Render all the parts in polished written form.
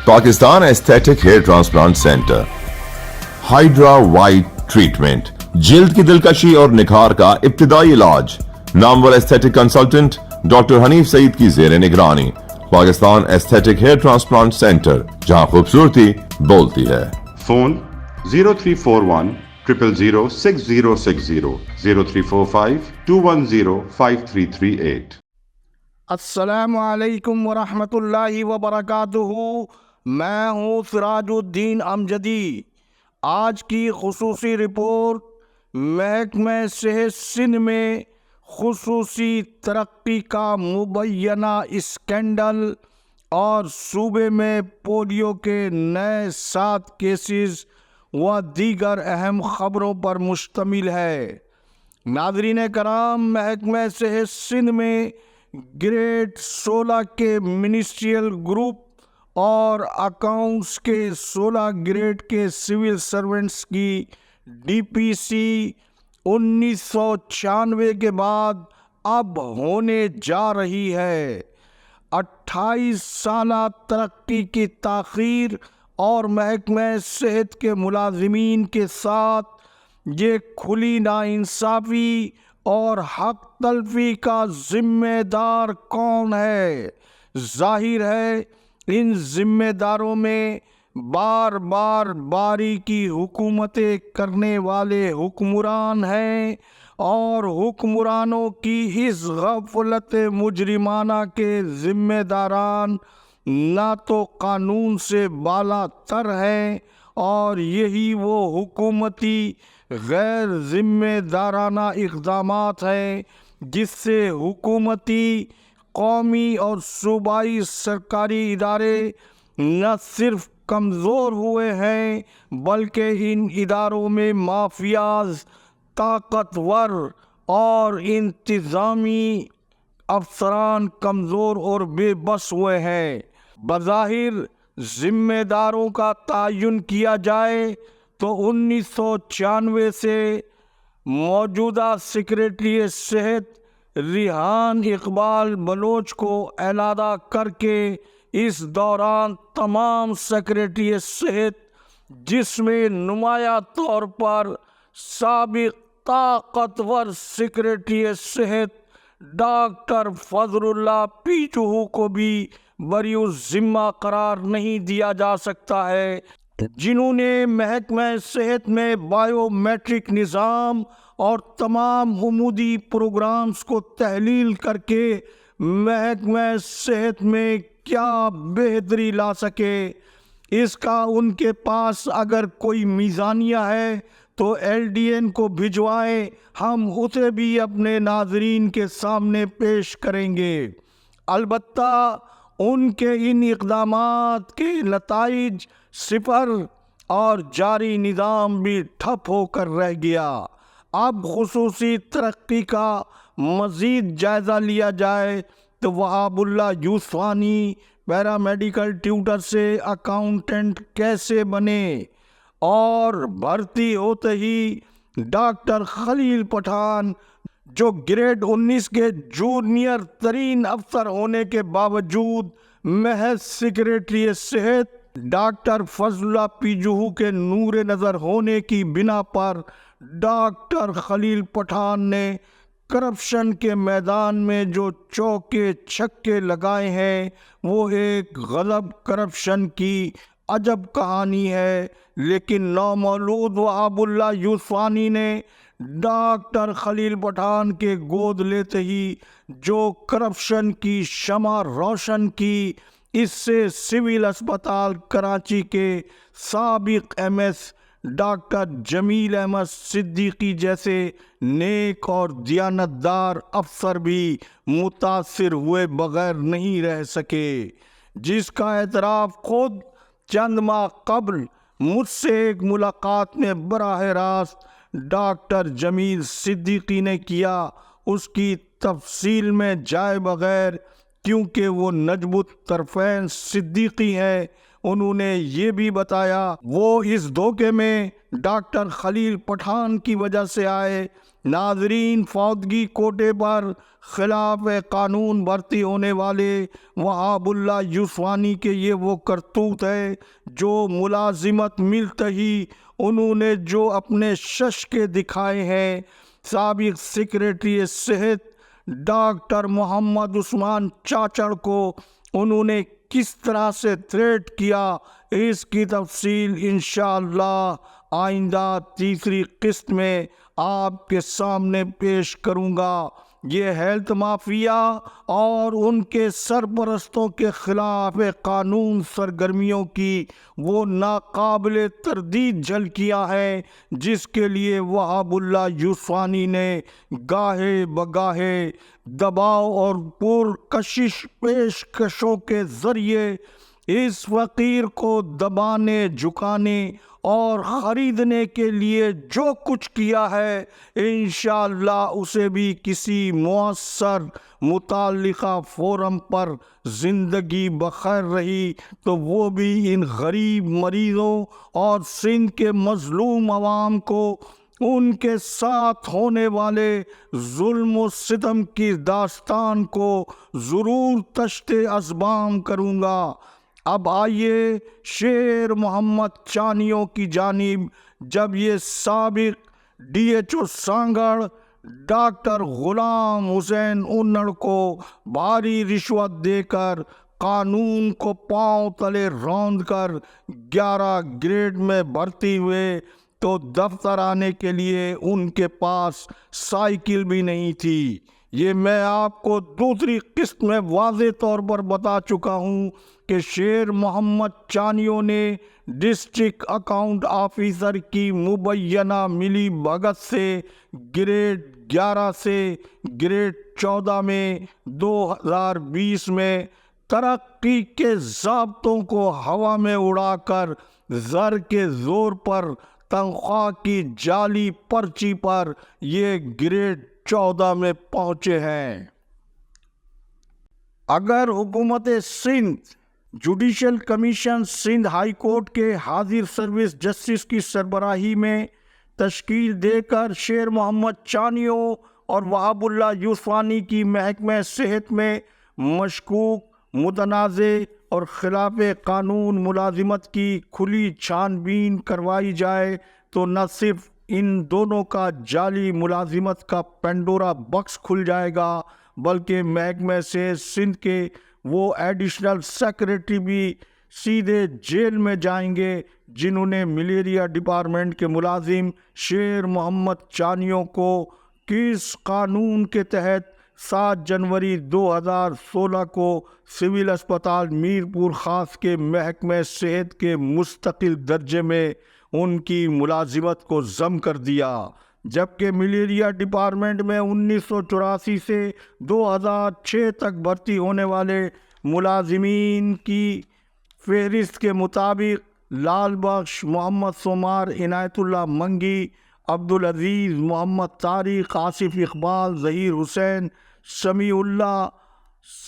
Pakistan aesthetic hair transplant centre, hydra white treatment, جلد کی دلکشی اور نکھار کا ابتدائی علاج، نامور aesthetic consultant doctor Hanif Saeed کی زیر نگرانی، Pakistan aesthetic hair transplant centre, جہاں خوبصورتی بولتی ہے۔ فون 0341 000 6060 0345 210 5338۔ السلام علیکم ورحمۃ اللہ وبرکاتہ۔ میں ہوں سراج الدین امجدی۔ آج کی خصوصی رپورٹ محکمہ صحت سندھ میں خصوصی ترقی کا مبینہ اسکینڈل اور صوبے میں پولیو کے نئے 7 کیسز و دیگر اہم خبروں پر مشتمل ہے۔ ناظرین کرام، محکمہ صحت سندھ میں گریڈ 16 کے منسٹریل گروپ اور اکاؤنٹس کے 16 گریڈ کے سول سرونٹس کی ڈی پی سی 1996 کے بعد اب ہونے جا رہی ہے۔ 28 سالہ ترقی کی تاخیر اور محکمہ صحت کے ملازمین کے ساتھ یہ کھلی ناانصافی اور حق تلفی کا ذمہ دار کون ہے؟ ظاہر ہے ان ذمہ داروں میں بار بار باری کی حکومتیں کرنے والے حکمران ہیں، اور حکمرانوں کی اس غفلت مجرمانہ کے ذمہ داران نہ تو قانون سے بالا تر ہیں، اور یہی وہ حکومتی غیر ذمہ دارانہ اقدامات ہیں جس سے حکومتی، قومی اور صوبائی سرکاری ادارے نہ صرف کمزور ہوئے ہیں بلکہ ان اداروں میں مافیاز طاقتور اور انتظامی افسران کمزور اور بے بس ہوئے ہیں۔ بظاہر ذمہ داروں کا تعین کیا جائے تو 1996 سے موجودہ سیکریٹری صحت ریحان اقبال بلوچ کو علیحدہ کر کے اس دوران تمام سیکریٹری صحت، جس میں نمایاں طور پر سابق طاقتور سیکریٹری صحت ڈاکٹر فضل اللہ پیچو کو بھی بری الذمہ قرار نہیں دیا جا سکتا ہے، جنہوں نے محکمہ صحت میں بائیو میٹرک نظام اور تمام عمودی پروگرامز کو تحلیل کر کے محکمہ صحت میں کیا بہتری لا سکے۔ اس کا ان کے پاس اگر کوئی میزانیہ ہے تو ایل ڈی این کو بھجوائیں، ہم اسے بھی اپنے ناظرین کے سامنے پیش کریں گے۔ البتہ ان کے ان اقدامات کے نتائج صفر اور جاری نظام بھی ٹھپ ہو کر رہ گیا۔ اب خصوصی ترقی کا مزید جائزہ لیا جائے تو وہاب اللہ یوسفانی پیرامیڈیکل ٹیوٹر سے اکاؤنٹنٹ کیسے بنے، اور بھرتی ہوتے ہی ڈاکٹر خلیل پٹھان جو گریڈ 19 کے جونیئر ترین افسر ہونے کے باوجود محض سیکریٹری صحت ڈاکٹر فضل اللہ پیجو کے نور نظر ہونے کی بنا پر ڈاکٹر خلیل پٹھان نے کرپشن کے میدان میں جو چوکے چھکے لگائے ہیں وہ ایک غضب کرپشن کی عجب کہانی ہے۔ لیکن نومولود وہاب اللہ یوسفانی نے ڈاکٹر خلیل پٹھان کے گود لیتے ہی جو کرپشن کی شمع روشن کی، اس سے سول اسپتال کراچی کے سابق ایم ایس ڈاکٹر جمیل احمد صدیقی جیسے نیک اور دیانتدار افسر بھی متاثر ہوئے بغیر نہیں رہ سکے، جس کا اعتراف خود چند ماہ قبل مجھ سے ایک ملاقات میں براہ راست ڈاکٹر جمیل صدیقی نے کیا۔ اس کی تفصیل میں جائے بغیر، کیونکہ وہ نجم الطرفین صدیقی ہے، انہوں نے یہ بھی بتایا وہ اس دھوکے میں ڈاکٹر خلیل پٹھان کی وجہ سے آئے۔ ناظرین، فوتگی کوٹے پر خلاف قانون بھرتی ہونے والے وہاب اللہ یوسفانی کے یہ وہ کرتوت ہے جو ملازمت ملتے ہی انہوں نے جو اپنے ششکے دکھائے ہیں۔ سابق سیکریٹری صحت ڈاکٹر محمد عثمان چاچڑ کو انہوں نے کس طرح سے تھریٹ کیا، اس کی تفصیل انشاءاللہ آئندہ تیسری قسط میں آپ کے سامنے پیش کروں گا۔ یہ ہیلتھ مافیا اور ان کے سرپرستوں کے خلاف قانون سرگرمیوں کی وہ ناقابل تردید جھلکیاں ہیں جس کے لیے وہاب اللہ یوسفانی نے گاہے بگاہے دباؤ اور پرکشش پیشکشوں کے ذریعے اس فقیر کو دبانے، جھکانے اور خریدنے کے لیے جو کچھ کیا ہے، انشاءاللہ اسے بھی کسی مؤثر متعلقہ فورم پر زندگی بخیر رہی تو وہ بھی ان غریب مریضوں اور سندھ کے مظلوم عوام کو ان کے ساتھ ہونے والے ظلم و ستم کی داستان کو ضرور تشت ازبام کروں گا۔ اب آئیے شیر محمد چانیوں کی جانب، جب یہ سابق D H O سانگڑ doctor Ghulam حسین انڑ کو بھاری رشوت دے کر قانون کو پاؤں تلے روند کر 11 گریڈ میں بھرتی ہوئے تو دفتر آنے کے لیے ان کے پاس سائیکل بھی نہیں تھی۔ یہ میں آپ کو دوسری قسط میں واضح طور پر بتا چکا ہوں کہ شیر محمد چانیوں نے ڈسٹرکٹ اکاؤنٹ آفیسر کی مبینہ ملی بھگت سے گریڈ 11 سے گریڈ 14 میں 2020 میں ترقی کے ضابطوں کو ہوا میں اڑا کر زر کے زور پر تنخواہ کی جعلی پرچی پر یہ گریڈ 14 میں پہنچے ہیں۔ اگر حکومت Sindh judicial commission Sindh high court کے حاضر سروس جسٹس کی سربراہی میں تشکیل دے کر شیر محمد چانیوں اور وہاب اللہ یوسفانی کی محکمہ صحت میں مشکوک، متنازع اور خلاف قانون ملازمت کی کھلی چھان بین کروائی جائے تو نہ صرف ان دونوں کا جعلی ملازمت کا پینڈورا باکس کھل جائے گا بلکہ محکمہ صحت سندھ کے وہ ایڈیشنل سیکریٹری بھی سیدھے جیل میں جائیں گے جنہوں نے ملیریا ڈپارٹمنٹ کے ملازم شیر محمد چانیوں کو کس قانون کے تحت 7 جنوری 2016 کو سول اسپتال میرپور خاص کے محکمہ صحت کے مستقل درجے میں ان کی ملازمت کو ضم کر دیا، جبکہ ملیریا ڈپارٹمنٹ میں 1984 سے 2006 تک بھرتی ہونے والے ملازمین کی فہرست کے مطابق لال بخش، محمد سومار، عنایت اللہ منگی، عبدالعزیز، محمد طارق، آصف اقبال، ظہیر حسین، سمیع اللہ،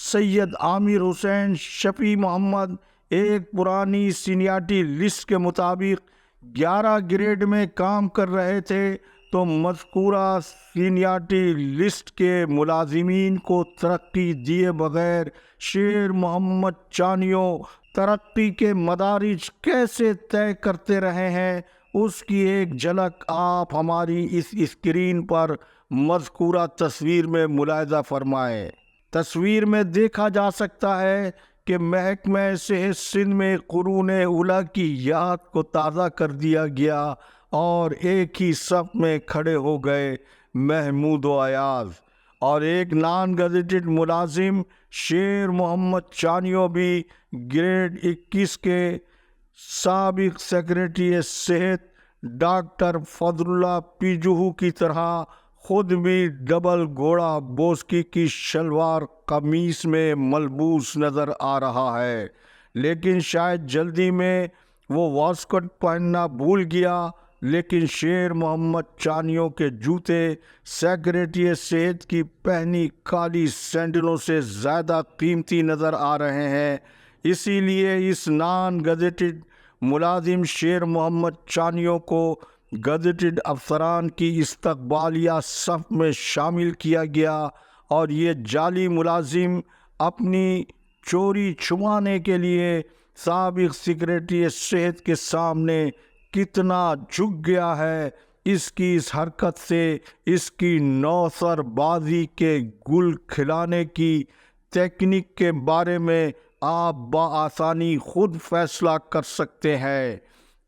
سید عامر حسین، شفیع محمد ایک پرانی سینیارٹی لسٹ کے مطابق 11 گریڈ میں کام کر رہے تھے تو مذکورہ سینیارٹی لسٹ کے ملازمین کو ترقی دیے بغیر شیر محمد چانیوں ترقی کے مدارج کیسے طے کرتے رہے ہیں، اس کی ایک جھلک آپ ہماری اس اسکرین پر مذکورہ تصویر میں ملاحظہ فرمائیں۔ تصویر میں دیکھا جا سکتا ہے کہ محکمہ صحت سندھ میں قرون اولیٰ کی یاد کو تازہ کر دیا گیا اور ایک ہی صف میں کھڑے ہو گئے محمود و ایاز اور ایک نان گزیٹڈ ملازم شیر محمد چانیوں بھی گریڈ 21 کے سابق سیکریٹری صحت ڈاکٹر فضل اللہ پیجوہو کی طرح خود بھی ڈبل گھوڑا بوسکی کی شلوار قمیص میں ملبوس نظر آ رہا ہے، لیکن شاید جلدی میں وہ واسکٹ پہننا بھول گیا۔ لیکن شیر محمد چانیوں کے جوتے سیکریٹری صحت کی پہنی کالی سینڈلوں سے زیادہ قیمتی نظر آ رہے ہیں۔ اسی لیے اس نان گزیٹڈ ملازم شیر محمد چانیوں کو گزیٹڈ افسران کی استقبالیہ صف میں شامل کیا گیا، اور یہ جعلی ملازم اپنی چوری چھپانے کے لیے سابق سیکریٹری صحت کے سامنے کتنا جھک گیا ہے، اس کی اس حرکت سے اس کی نوسر بازی کے گل کھلانے کی تکنیک کے بارے میں آپ بآسانی خود فیصلہ کر سکتے ہیں۔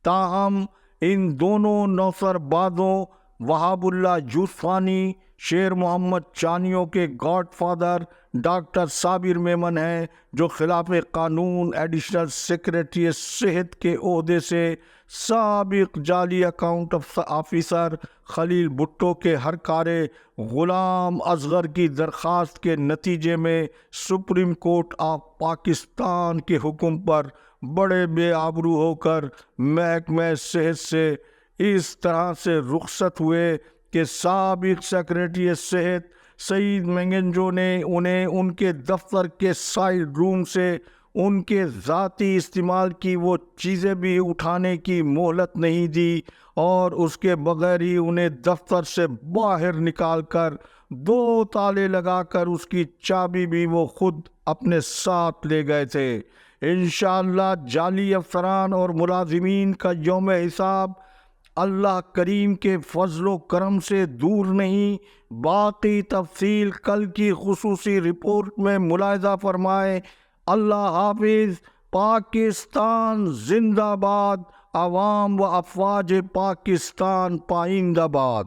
تاہم ان دونوں نوسر بازوں وہاب اللہ یوسفانی شیر محمد چانیوں کے گاڈ فادر ڈاکٹر صابر میمن ہیں، جو خلاف قانون ایڈیشنل سیکریٹری صحت کے عہدے سے سابق جعلی اکاؤنٹ آفیسر خلیل بھٹو کے ہرکارے غلام اصغر کی درخواست کے نتیجے میں سپریم کورٹ آف پاکستان کے حکم پر بڑے بے آبرو ہو کر محکمہ صحت سے اس طرح سے رخصت ہوئے کہ سابق سیکریٹری صحت سعید مینگنجو نے انہیں ان کے دفتر کے سائڈ روم سے ان کے ذاتی استعمال کی وہ چیزیں بھی اٹھانے کی مہلت نہیں دی، اور اس کے بغیر ہی انہیں دفتر سے باہر نکال کر 2 تالے لگا کر اس کی چابی بھی وہ خود اپنے ساتھ لے گئے تھے۔ انشاءاللہ جعلی افسران اور ملازمین کا یوم حساب اللہ کریم کے فضل و کرم سے دور نہیں۔ باقی تفصیل کل کی خصوصی رپورٹ میں ملاحظہ فرمائیں۔ اللہ حافظ۔ پاکستان زندہ باد۔ عوام و افواج پاکستان پائندہ باد۔